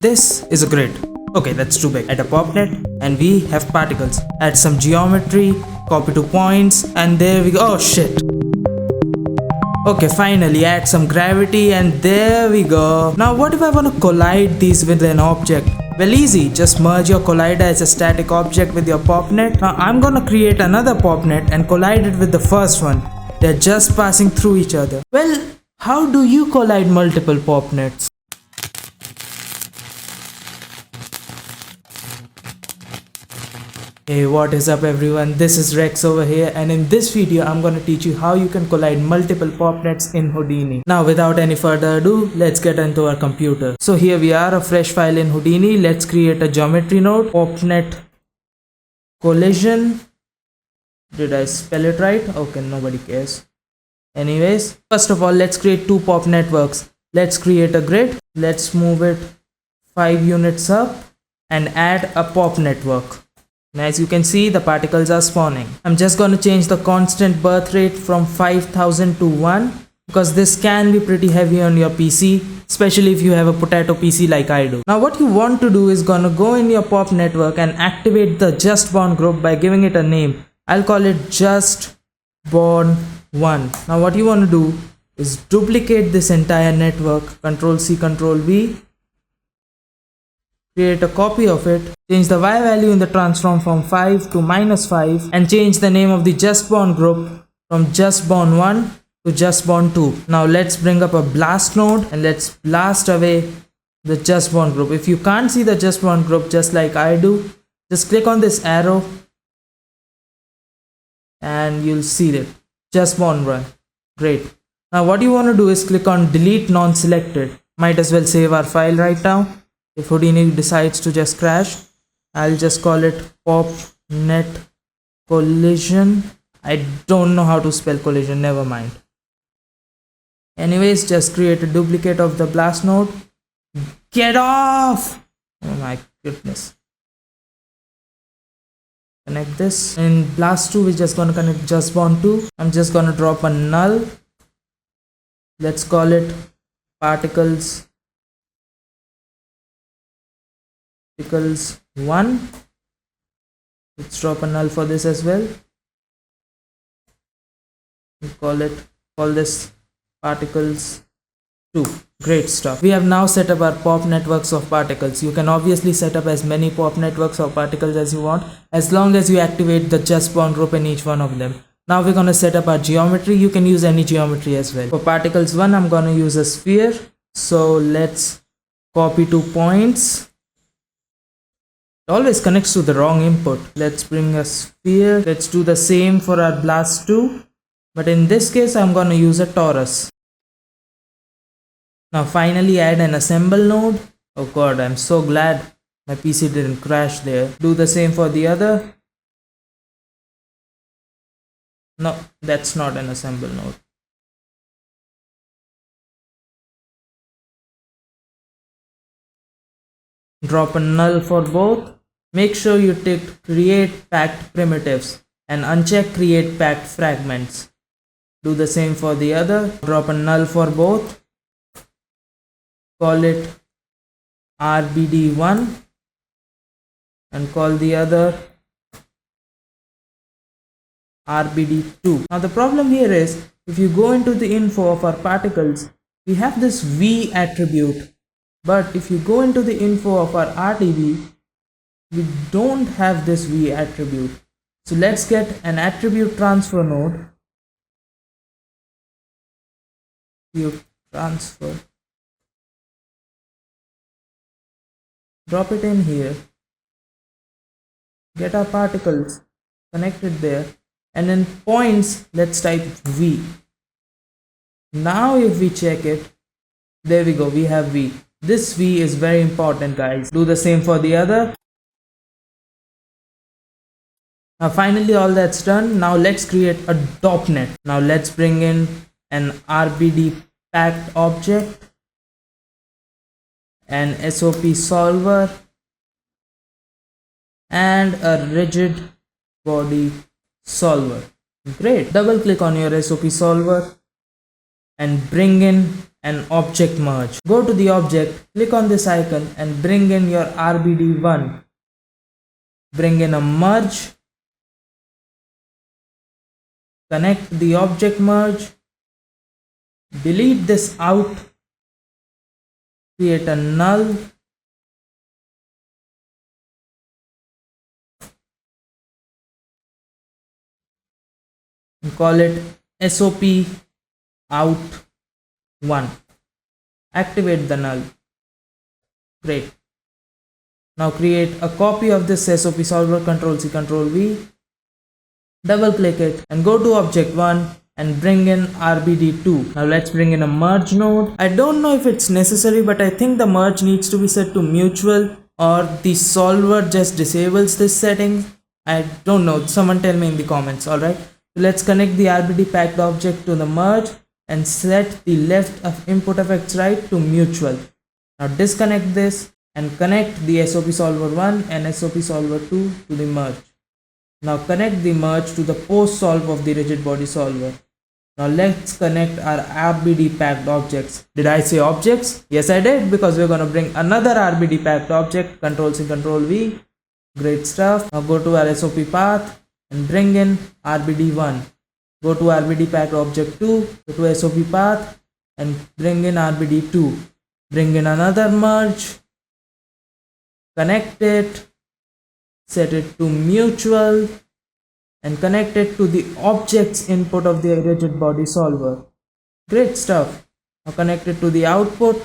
This is a grid. Okay, that's too big. Add a popnet and we have particles. Add some geometry, copy to points, and there we go. Oh shit. Okay, finally add some gravity and there we go. Now what if I want to collide these with an object? Well, easy, just merge your collider as a static object with your popnet. Now I'm gonna create another popnet and collide it with the first one. They're just passing through each other. Well, how do you collide multiple popnets? Hey, what is up everyone, this is Rex over here, and in this video I'm gonna teach you how you can collide multiple popnets in Houdini. Now without any further ado, let's get into our computer. So here we are, a fresh file in Houdini. Let's create a geometry node, popnet collision. Did I spell it right? Okay, nobody cares. Anyways, first of all, let's create two pop networks. Let's create a grid. Let's move it 5 units up and add a pop network. And as you can see, the particles are spawning. I'm just going to change the constant birth rate from 5000 to 1 because this can be pretty heavy on your PC, especially if you have a potato PC like I do. Now what you want to do is gonna go in your pop network and activate the just born group by giving it a name. I'll call it just born 1. Now what you want to do is duplicate this entire network, Ctrl C Ctrl V, create a copy of it, change the Y value in the transform from 5 to -5, and change the name of the just born group from just born 1 to just born 2. Now let's bring up a blast node and let's blast away the just born group. If you can't see the just born group just like I do, just click on this arrow and you'll see it, just born 1. Great. Now what you want to do is click on delete non-selected. Might as well save our file right now. If Houdini decides to just crash, I'll just call it popnet collision. I don't know how to spell collision, never mind. Anyways, just create a duplicate of the blast node. Get off! Oh my goodness. Connect this. In blast 2, we're just gonna connect just born 2. I'm just gonna drop a null. Let's call it particles 1. Let's drop a null for this as well. We call this particles 2. Great stuff. We have now set up our pop networks of particles. You can obviously set up as many pop networks of particles as you want, as long as you activate the just born group in each one of them. Now we're gonna set up our geometry. You can use any geometry as well. For particles 1, I'm gonna use a sphere. So let's copy 2 points. Always connects to the wrong input. Let's bring a sphere. Let's do the same for our blast 2, but in this case I'm gonna use a torus. Now finally add an assemble node. Oh god, I'm so glad my PC didn't crash there. Do the same for the other. No, that's not an assemble node. Drop a null for both. Make sure you tick create packed primitives and uncheck create packed fragments. Do the same for the other. Drop a null for both. Call it RBD1 and call the other RBD2. Now the problem here is, if you go into the info of our particles, we have this V attribute. But if you go into the info of our RTB, we don't have this V attribute. So let's get an attribute transfer node. You transfer. Drop it in here. Get our particles connected there. And in points, let's type V. Now if we check it, there we go, we have V. This V is very important, guys. Do the same for the other. Now finally all that's done. Now let's create a dopnet. Now let's bring in an RBD packed object, an SOP solver, and a rigid body solver. Great. Double click on your SOP solver and bring in and object merge. Go to the object, click on this icon and bring in your RBD1. Bring in a merge, connect the object merge, delete this out, create a null, and call it SOP out 1. Activate the null. Great. Now create a copy of this SOP solver, Ctrl C, Ctrl V, double click it and go to object 1 and bring in RBD2. Now let's bring in a merge node. I don't know if it's necessary, but I think the merge needs to be set to mutual, or the solver just disables this setting. I don't know, someone tell me in the comments. Alright, so let's connect the RBD packed object to the merge and set the left of input effects right to mutual. Now disconnect this and connect the SOP solver 1 and SOP solver 2 to the merge. Now connect the merge to the post solve of the rigid body solver. Now let's connect our RBD packed objects. Did I say objects? Yes, I did, because we're going to bring another RBD packed object. Ctrl C, Ctrl V. Great stuff. Now go to our SOP path and bring in RBD1. Go to RBD packed object 2, go to SOP path and bring in RBD2. Bring in another merge, connect it, set it to mutual and connect it to the object's input of the rigid body solver. Great stuff. Now connect it to the output.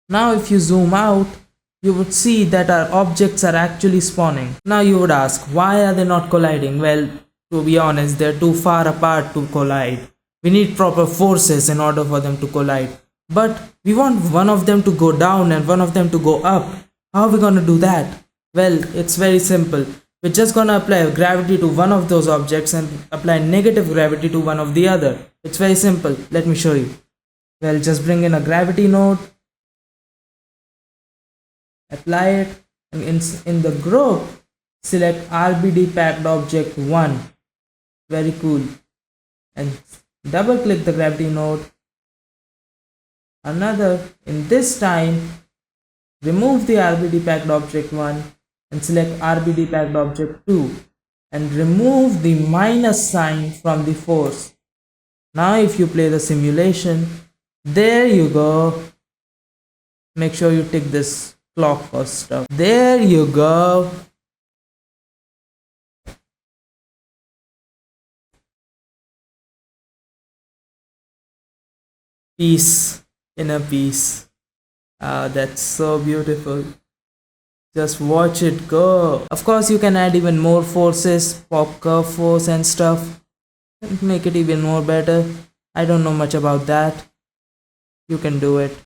Now if you zoom out, you would see that our objects are actually spawning. Now you would ask, why are they not colliding? Well, to be honest, they're too far apart to collide. We need proper forces in order for them to collide. But we want one of them to go down and one of them to go up. How are we going to do that? Well, it's very simple. We're just going to apply gravity to one of those objects and apply negative gravity to one of the other. It's very simple. Let me show you. Well, just bring in a gravity node, apply it, and in the group, select RBD packed object 1. Very cool. And double click the gravity node. Another, in this time, remove the RBD packed object 1 and select RBD packed object 2 and remove the minus sign from the force. Now if you play the simulation, there you go. Make sure you tick this clock or stuff. There you go. Peace, inner peace. Ah, that's so beautiful. Just watch it go. Of course, you can add even more forces, pop curve force and stuff, and make it even more better. I don't know much about that. You can do it.